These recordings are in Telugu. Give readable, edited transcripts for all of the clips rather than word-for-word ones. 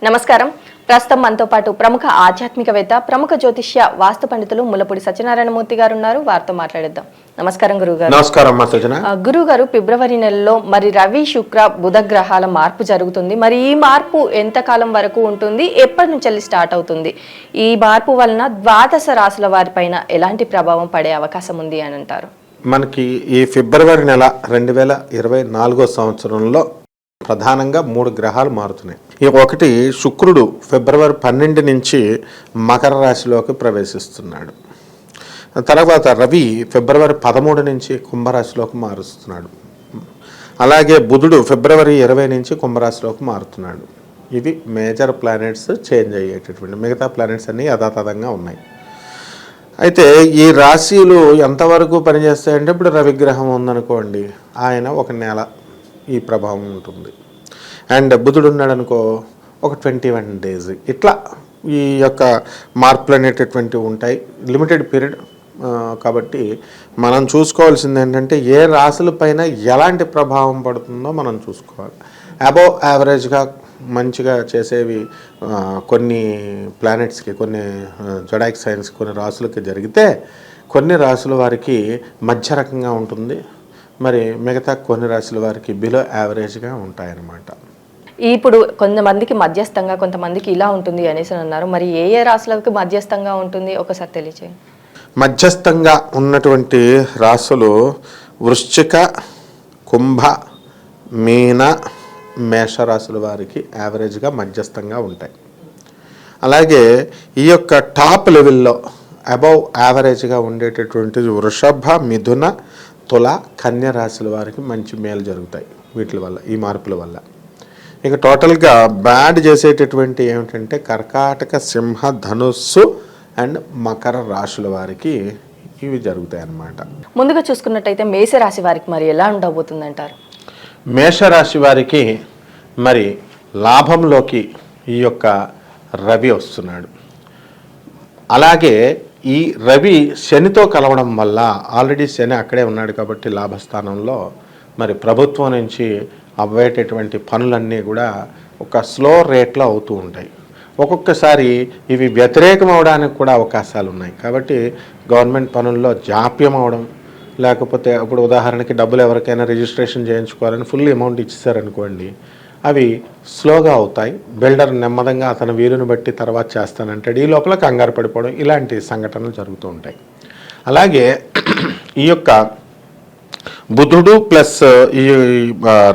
నమస్కారం. ప్రస్తుతం మనతో పాటు ప్రముఖ ఆధ్యాత్మికవేత్త, ప్రముఖ జ్యోతిష్య వాస్తు పండితులు ముల్లపూడి సత్యనారాయణమూర్తి గారు ఉన్నారు. వారితో మాట్లాడేద్దాం. నమస్కారం గురుగారు. నమస్కారం సజన. గురుగారు, ఫిబ్రవరి నెలలో మరి రవి, శుక్ర, బుధ గ్రహాల మార్పు జరుగుతుంది. మరి ఈ మార్పు ఎంత కాలం వరకు ఉంటుంది? ఎప్పటి నుంచి స్టార్ట్ అవుతుంది? ఈ మార్పు వలన ద్వాదశ రాశుల వారిపైన ఎలాంటి ప్రభావం పడే అవకాశం ఉంది అని అంటారు? మనకి ఈ ఫిబ్రవరి నెల 2024 సంవత్సరంలో ప్రధానంగా 3 గ్రహాలు మారుతున్నాయి. ఒకటి శుక్రుడు ఫిబ్రవరి 12 నుంచి మకర రాశిలోకి ప్రవేశిస్తున్నాడు. తర్వాత రవి ఫిబ్రవరి 13 నుంచి కుంభరాశిలోకి మారుస్తున్నాడు. అలాగే బుధుడు ఫిబ్రవరి 20 నుంచి కుంభరాశిలోకి మారుతున్నాడు. ఇవి మేజర్ ప్లానెట్స్ చేంజ్ అయ్యేటటువంటి, మిగతా ప్లానెట్స్ అన్నీ యథాతథంగా ఉన్నాయి. అయితే ఈ రాశిలు ఎంతవరకు పనిచేస్తాయంటే, ఇప్పుడు రవిగ్రహం ఉందనుకోండి, ఆయన 1 నెల ఈ ప్రభావం ఉంటుంది. అండ్ బుధుడు ఉన్నాడు అనుకో, ఒక 21 డేస్. ఇట్లా ఈ యొక్క మార్పులు అనేటటువంటివి ఉంటాయి, లిమిటెడ్ పీరియడ్. కాబట్టి మనం చూసుకోవాల్సింది ఏంటంటే, ఏ రాశులపైన ఎలాంటి ప్రభావం పడుతుందో మనం చూసుకోవాలి. అబోవ్ యావరేజ్గా మంచిగా చేసేవి కొన్ని ప్లానెట్స్కి, కొన్ని జొడాయిక్ సైన్స్ కొన్ని రాశులకి జరిగితే, కొన్ని రాశుల వారికి మధ్య రకంగా ఉంటుంది, మరి మిగతా కొన్ని రాశుల వారికి బిలో యావరేజ్గా ఉంటాయన్నమాట. ఇప్పుడు కొంతమందికి మధ్యస్థంగా, కొంతమందికి ఇలా ఉంటుంది అనేసి అన్నారు. మరి ఏ ఏ రాశులకు మధ్యస్థంగా ఉంటుంది ఒకసారి తెలియచేయండి. మధ్యస్థంగా ఉన్నటువంటి రాశులు వృశ్చిక, కుంభ, మీన, మేషరాశుల వారికి యావరేజ్గా మధ్యస్థంగా ఉంటాయి. అలాగే ఈ యొక్క టాప్ లెవెల్లో అబౌవ్ యావరేజ్గా ఉండేటటువంటి వృషభ, మిథున, తుల, కన్య రాశుల వారికి మంచి మేలు జరుగుతాయి వీటి వల్ల, ఈ మార్పుల వల్ల. ఇక టోటల్గా బ్యాడ్ చేసేటటువంటి ఏమిటంటే కర్కాటక, సింహ, ధనుస్సు అండ్ మకర రాశుల వారికి ఇవి జరుగుతాయి అన్నమాట. ముందుగా చూసుకున్నట్టయితే మేషరాశి వారికి మరి ఎలా ఉండబోతుంది అంటారు? మేషరాశి వారికి మరి లాభంలోకి ఈ యొక్క రవి వస్తున్నాడు. అలాగే ఈ రవి శనితో కలవడం వల్ల, ఆల్రెడీ శని అక్కడే ఉన్నాడు కాబట్టి లాభస్థానంలో, మరి ప్రభుత్వం నుంచి అవ్వేటటువంటి పనులన్నీ కూడా ఒక స్లో రేట్లో అవుతూ ఉంటాయి. ఒక్కొక్కసారి ఇవి వ్యతిరేకం అవడానికి కూడా అవకాశాలు ఉన్నాయి. కాబట్టి గవర్నమెంట్ పనుల్లో జాప్యం అవడం, లేకపోతే ఇప్పుడు ఉదాహరణకి డబ్బులు ఎవరికైనా రిజిస్ట్రేషన్ చేయించుకోవాలని ఫుల్ అమౌంట్ ఇచ్చేసారనుకోండి, అవి స్లోగా అవుతాయి. బిల్డర్ నెమ్మదంగా అతను వీలుని బట్టి తర్వాత చేస్తానంటాడు, ఈ లోపల కంగారు పడిపోవడం, ఇలాంటి సంఘటనలు జరుగుతూ ఉంటాయి. అలాగే ఈ యొక్క బుధుడు ప్లస్ ఈ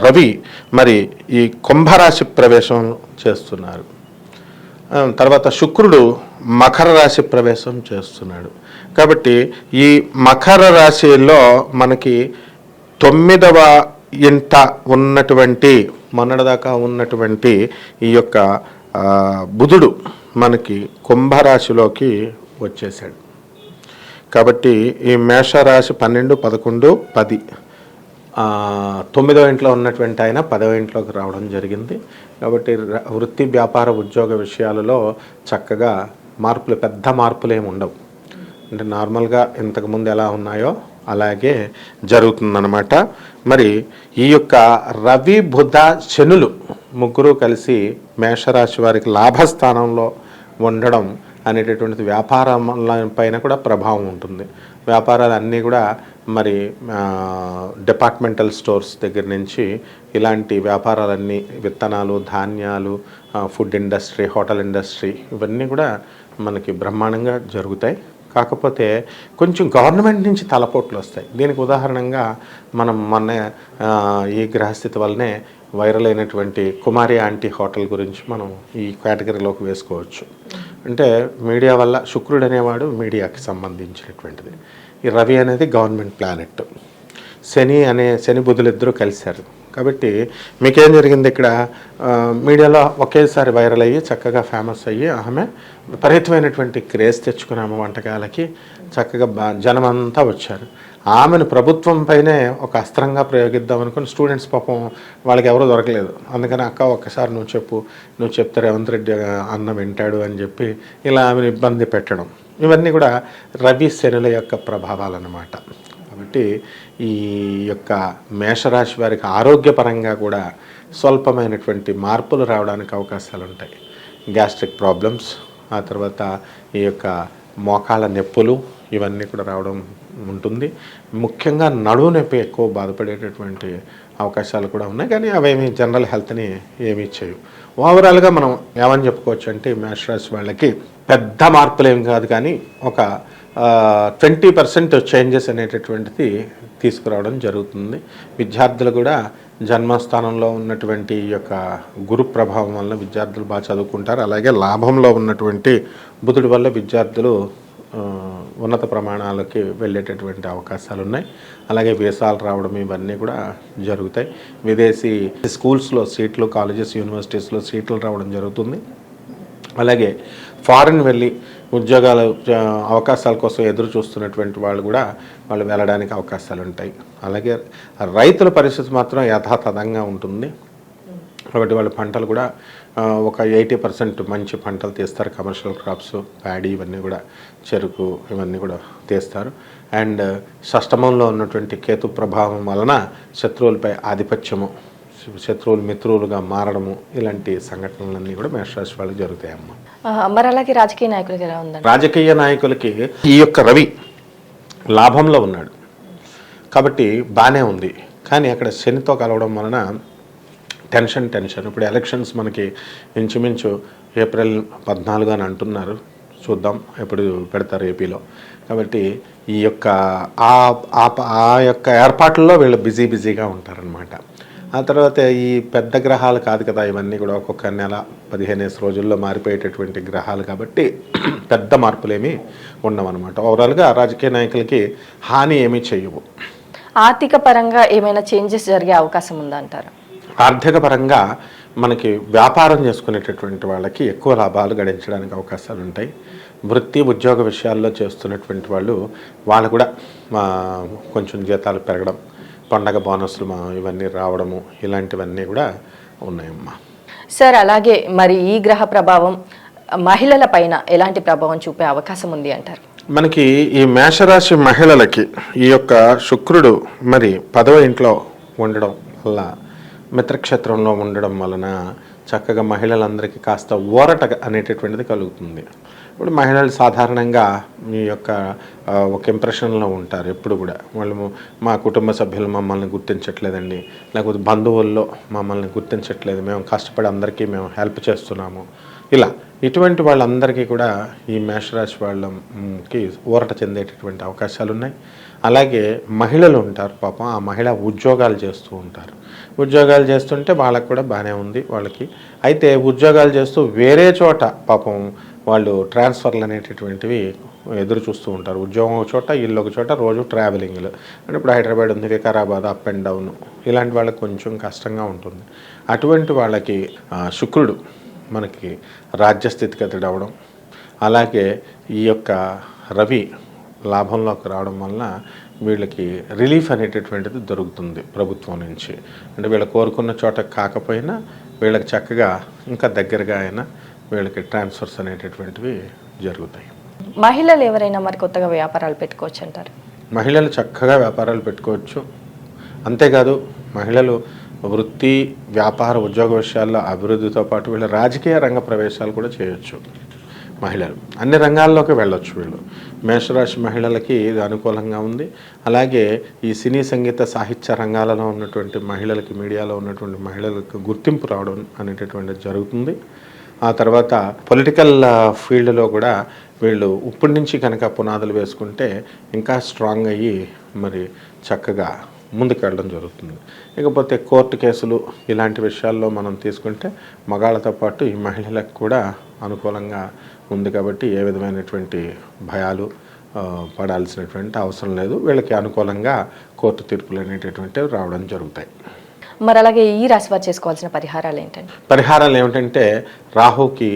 రవి మరి ఈ కుంభరాశి ప్రవేశం చేస్తున్నారు. తర్వాత శుక్రుడు మకర రాశి ప్రవేశం చేస్తున్నాడు. కాబట్టి ఈ మకర రాశిలో మనకి 9వ ఇంట ఉన్నటువంటి, మొన్నటిదాకా ఉన్నటువంటి ఈ యొక్క బుధుడు మనకి కుంభరాశిలోకి వచ్చేసాడు. కాబట్టి ఈ మేషరాశి 12, 11, 10 9వ ఇంట్లో ఉన్నటువంటి ఆయన 10వ ఇంట్లోకి రావడం జరిగింది. కాబట్టి వృత్తి, వ్యాపార, ఉద్యోగ విషయాలలో చక్కగా మార్పులు, పెద్ద మార్పులు ఏమి ఉండవు. అంటే నార్మల్గా ఇంతకుముందు ఎలా ఉన్నాయో అలాగే జరుగుతుందన్నమాట. మరి ఈ యొక్క రవి, బుధ, శనులు ముగ్గురు కలిసి మేషరాశి వారికి లాభస్థానంలో ఉండడం అనేటటువంటిది వ్యాపారం పైన కూడా ప్రభావం ఉంటుంది. వ్యాపారాలు అన్నీ కూడా మరి డిపార్ట్మెంటల్ స్టోర్స్ దగ్గర నుంచి ఇలాంటి వ్యాపారాలన్నీ, విత్తనాలు, ధాన్యాలు, ఫుడ్ ఇండస్ట్రీ, హోటల్ ఇండస్ట్రీ, ఇవన్నీ కూడా మనకి బ్రహ్మాండంగా జరుగుతాయి. కాకపోతే కొంచెం గవర్నమెంట్ నుంచి తలపోట్లు వస్తాయి. దీనికి ఉదాహరణగా మనం మొన్న ఈ గ్రహస్థితి వల్లనే వైరల్ అయినటువంటి కుమారి ఆంటీ హోటల్ గురించి మనం ఈ కేటగిరీలోకి వేసుకోవచ్చు. అంటే మీడియా వల్ల, శుక్రుడు అనేవాడు మీడియాకి సంబంధించినటువంటిది, ఈ రవి అనేది గవర్నమెంట్ ప్లానెట్, శని బుధులు ఇద్దరూ కలిశారు. కాబట్టి మీకేం జరిగింది, ఇక్కడ మీడియాలో ఒకేసారి వైరల్ అయ్యి చక్కగా ఫేమస్ అయ్యి ఆమె విపరీతమైనటువంటి క్రేజ్ తెచ్చుకుని ఆమె వంటకాలకి చక్కగా జనమంతా వచ్చారు. ఆమెను ప్రభుత్వం పైనే ఒక అస్త్రంగా ప్రయోగిద్దాం అనుకుని స్టూడెంట్స్ పాపం వాళ్ళకి ఎవరూ దొరకలేదు. అందుకని అక్క ఒక్కసారి నువ్వు చెప్తే రేవంత్ రెడ్డి అన్న వింటాడు అని చెప్పి ఇలా ఆమెను ఇబ్బంది పెట్టడం, ఇవన్నీ కూడా రవి శనుల యొక్క ప్రభావాలన్నమాట. కాబట్టి ఈ యొక్క మేషరాశి వారికి ఆరోగ్యపరంగా కూడా స్వల్పమైనటువంటి మార్పులు రావడానికి అవకాశాలు ఉంటాయి. గ్యాస్ట్రిక్ ప్రాబ్లమ్స్, ఆ తర్వాత ఈ యొక్క మోకాళ్ళ నొప్పులు ఇవన్నీ కూడా రావడం ఉంటుంది. ముఖ్యంగా నడుము నొప్పి ఎక్కువ బాధపడేటటువంటి అవకాశాలు కూడా ఉన్నాయి, కానీ అవేమి జనరల్ హెల్త్ని ఏమీ చేయవు. ఓవరాల్గా మనం ఏమని చెప్పుకోవచ్చు అంటే మేష రాశి వాళ్ళకి పెద్ద మార్పులు ఏం కాదు, కానీ ఒక 20% చేంజెస్ అనేటటువంటిది తీసుకురావడం జరుగుతుంది. విద్యార్థులు కూడా జన్మస్థానంలో ఉన్నటువంటి ఈ యొక్క గురు ప్రభావం వల్ల విద్యార్థులు బాగా చదువుకుంటారు. అలాగే లాభంలో ఉన్నటువంటి బుధుడి వల్ల విద్యార్థులు ఉన్నత ప్రమాణాలకి వెళ్ళేటటువంటి అవకాశాలు ఉన్నాయి. అలాగే వీసాలు రావడం ఇవన్నీ కూడా జరుగుతాయి. విదేశీ స్కూల్స్లో సీట్లు, కాలేజెస్, యూనివర్సిటీస్లో సీట్లు రావడం జరుగుతుంది. అలాగే ఫారిన్ వెళ్ళి ఉద్యోగాల అవకాశాల కోసం ఎదురు చూస్తున్నటువంటి వాళ్ళు కూడా వాళ్ళు వెళ్ళడానికి అవకాశాలు ఉంటాయి. అలాగే రైతుల పరిస్థితి మాత్రం యథాతథంగా ఉంటుంది. కాబట్టి వాళ్ళ పంటలు కూడా ఒక 80% మంచి పంటలు తీస్తారు. కమర్షియల్ క్రాప్స్, ప్యాడీ ఇవన్నీ కూడా, చెరుకు ఇవన్నీ కూడా తీస్తారు. అండ్ షష్టమంలో ఉన్నటువంటి కేతు ప్రభావం వలన శత్రువులపై ఆధిపత్యము, శత్రువులు మిత్రులుగా మారడము, ఇలాంటి సంఘటనలన్నీ కూడా మేషరాశి వాళ్ళకి జరుగుతాయమ్మా. మరి అలాగే రాజకీయ నాయకులకి ఎలా ఉందండి? రాజకీయ నాయకులకి ఈ యొక్క రవి లాభంలో ఉన్నాడు కాబట్టి బాగానే ఉంది, కానీ అక్కడ శనితో కలవడం వలన టెన్షన్. ఇప్పుడు ఎలక్షన్స్ మనకి ఇంచుమించు ఏప్రిల్ 14 అని అంటున్నారు, చూద్దాం ఎప్పుడు పెడతారు ఏపీలో. కాబట్టి ఈ యొక్క ఆ యొక్క ఏర్పాట్లలో వీళ్ళు బిజీగా ఉంటారనమాట. ఆ తర్వాత ఈ పెద్ద గ్రహాలు కాదు కదా ఇవన్నీ కూడా, ఒక్కొక్క నెల 15 రోజుల్లో మారిపోయేటటువంటి గ్రహాలు కాబట్టి పెద్ద మార్పులేమీ ఉండవన్నమాట. ఓవరాల్గా రాజకీయ నాయకులకి హాని ఏమీ చేయవు. ఆర్థిక పరంగా ఏమైనా చేంజెస్ జరిగే అవకాశం ఉందా అంటారు? ఆర్థిక పరంగా మనకి వ్యాపారం చేసుకునేటటువంటి వాళ్ళకి ఎక్కువ లాభాలు గడించడానికి అవకాశాలు ఉంటాయి. వృత్తి ఉద్యోగ విషయాల్లో చేస్తున్నటువంటి వాళ్ళు కూడా కొంచెం జీతాలు పెరగడం, పండగ బోనస్లు ఇవన్నీ రావడము, ఇలాంటివన్నీ కూడా ఉన్నాయమ్మా. సార్ అలాగే మరి ఈ గ్రహ ప్రభావం మహిళల పైన ఎలాంటి ప్రభావం చూపే అవకాశం ఉంది అంటారు? మనకి ఈ మేషరాశి మహిళలకి ఈ యొక్క శుక్రుడు మరి 10వ ఇంట్లో ఉండడం వల్ల, మిత్రక్షేత్రంలో ఉండడం వలన చక్కగా మహిళలందరికీ కాస్త ఊరట అనేటటువంటిది కలుగుతుంది. ఇప్పుడు మహిళలు సాధారణంగా మీ యొక్క ఒక ఇంప్రెషన్లో ఉంటారు. ఎప్పుడు కూడా వాళ్ళు మా కుటుంబ సభ్యులు మమ్మల్ని గుర్తించట్లేదండి, లేకపోతే బంధువుల్లో మమ్మల్ని గుర్తించట్లేదు, మేము కష్టపడి అందరికీ మేము హెల్ప్ చేస్తున్నాము, ఇలా ఇటువంటి వాళ్ళందరికీ కూడా ఈ మేషరాశి వాళ్ళకి ఊరట చెందేటటువంటి అవకాశాలు ఉన్నాయి. అలాగే మహిళలు ఉంటారు పాపం, ఆ మహిళ ఉద్యోగాలు చేస్తూ ఉంటారు. ఉద్యోగాలు చేస్తుంటే వాళ్ళకు కూడా బాగానే ఉంది వాళ్ళకి. అయితే ఉద్యోగాలు చేస్తూ వేరే చోట పాపం వాళ్ళు ట్రాన్స్ఫర్లు అనేటటువంటివి ఎదురు చూస్తూ ఉంటారు. ఉద్యోగం ఒక చోట, ఇల్లు ఒక చోట, రోజు ట్రావెలింగ్లు. అంటే ఇప్పుడు హైదరాబాద్ ఉంది, వికారాబాద్, అప్ అండ్ డౌన్, ఇలాంటి వాళ్ళకి కొంచెం కష్టంగా ఉంటుంది. అటువంటి వాళ్ళకి శుక్రుడు మనకి రాజ్యస్థితిగతుడు అవడం, అలాగే ఈ యొక్క రవి లాభంలోకి రావడం వలన వీళ్ళకి రిలీఫ్ అనేటటువంటిది దొరుకుతుంది ప్రభుత్వం నుంచి. అంటే వీళ్ళు కోరుకున్న చోట కాకపోయినా వీళ్ళకి చక్కగా ఇంకా దగ్గరగా అయినా వీళ్ళకి ట్రాన్స్ఫర్స్ అనేటటువంటివి జరుగుతాయి. మహిళలు ఎవరైనా మరి కొత్తగా వ్యాపారాలు పెట్టుకోవచ్చు అంటారు? మహిళలు చక్కగా వ్యాపారాలు పెట్టుకోవచ్చు. అంతేకాదు మహిళలు వృత్తి, వ్యాపార, ఉద్యోగ విషయాల్లో అభివృద్ధితో పాటు వీళ్ళ రాజకీయ రంగ ప్రవేశాలు కూడా చేయొచ్చు. మహిళలు అన్ని రంగాల్లోకి వెళ్ళొచ్చు. వీళ్ళు మేషరాశి మహిళలకి ఇది అనుకూలంగా ఉంది. అలాగే ఈ సినీ, సంగీత, సాహిత్య రంగాలలో ఉన్నటువంటి మహిళలకి, మీడియాలో ఉన్నటువంటి మహిళలకు గుర్తింపు రావడం అనేటటువంటిది జరుగుతుంది. ఆ తర్వాత పొలిటికల్ ఫీల్డ్లో కూడా వీళ్ళు ఇప్పటి నుంచి కనుక పునాదులు వేసుకుంటే ఇంకా స్ట్రాంగ్ అయ్యి మరి చక్కగా ముందుకు వెళ్ళడం జరుగుతుంది. ఇకపోతే కోర్టు కేసులు ఇలాంటి విషయాల్లో మనం తీసుకుంటే మగాళ్ళతో పాటు ఈ మహిళలకు కూడా అనుకూలంగా ఉంది. కాబట్టి ఏ విధమైనటువంటి భయాలు పడాల్సినటువంటి అవసరం లేదు. వీళ్ళకి అనుకూలంగా కోర్టు తీర్పులు అనేటటువంటివి రావడం జరుగుతాయి. మరి అలాగే ఈ రాశి వారు చేసుకోవాల్సిన పరిహారాలు ఏంటంటే? పరిహారాలు ఏమిటంటే రాహుకి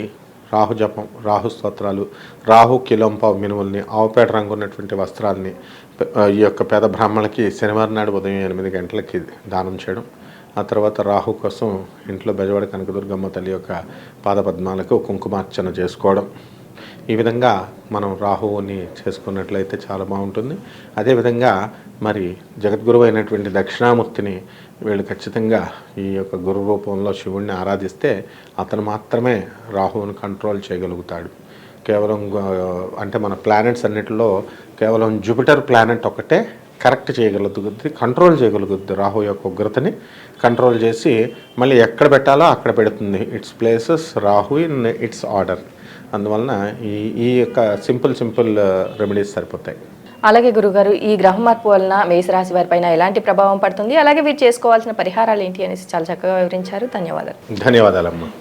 రాహు జపం, రాహు స్తోత్రాలు, రాహు కిలోంపావు మినుముల్ని, ఆవుపేట రంగు ఉన్నటువంటి వస్త్రాలని ఈ యొక్క పేద బ్రాహ్మణులకి శనివారం నాడు ఉదయం 8 గంటలకి దానం చేయడం. ఆ తర్వాత రాహు కోసం ఇంట్లో బెజవాడ కనకదుర్గమ్మ తల్లి యొక్క పాదపద్మాలకు కుంకుమార్చన చేసుకోవడం. ఈ విధంగా మనం రాహువుని చేసుకున్నట్లయితే చాలా బాగుంటుంది. అదేవిధంగా మరి జగద్గురువు అయినటువంటి దక్షిణామూర్తిని వీళ్ళు ఖచ్చితంగా ఈ యొక్క గురు రూపంలో శివుణ్ణి ఆరాధిస్తే అతను మాత్రమే రాహువుని కంట్రోల్ చేయగలుగుతాడు. కేవలం అంటే మన ప్లానెట్స్ అన్నిటిలో కేవలం జూపిటర్ ప్లానెట్ ఒకటే కరెక్ట్ చేయగలుగుతుంది, కంట్రోల్ చేయగలుగుతుంది. రాహు యొక్క ఉగ్రతని కంట్రోల్ చేసి మళ్ళీ ఎక్కడ పెట్టాలో అక్కడ పెడుతుంది. It's places Rahu in it's order. అందువలన ఈ యొక్క సింపుల్ రెమెడీస్ సరిపోతాయి. అలాగే గురుగారు, ఈ గ్రహ మార్పు వలన మేషరాశి వారిపైన ఎలాంటి ప్రభావం పడుతుంది, అలాగే వీరు చేసుకోవాల్సిన పరిహారాలు ఏంటి అనేసి చాలా చక్కగా వివరించారు. ధన్యవాదాలు. ధన్యవాదాలమ్మా.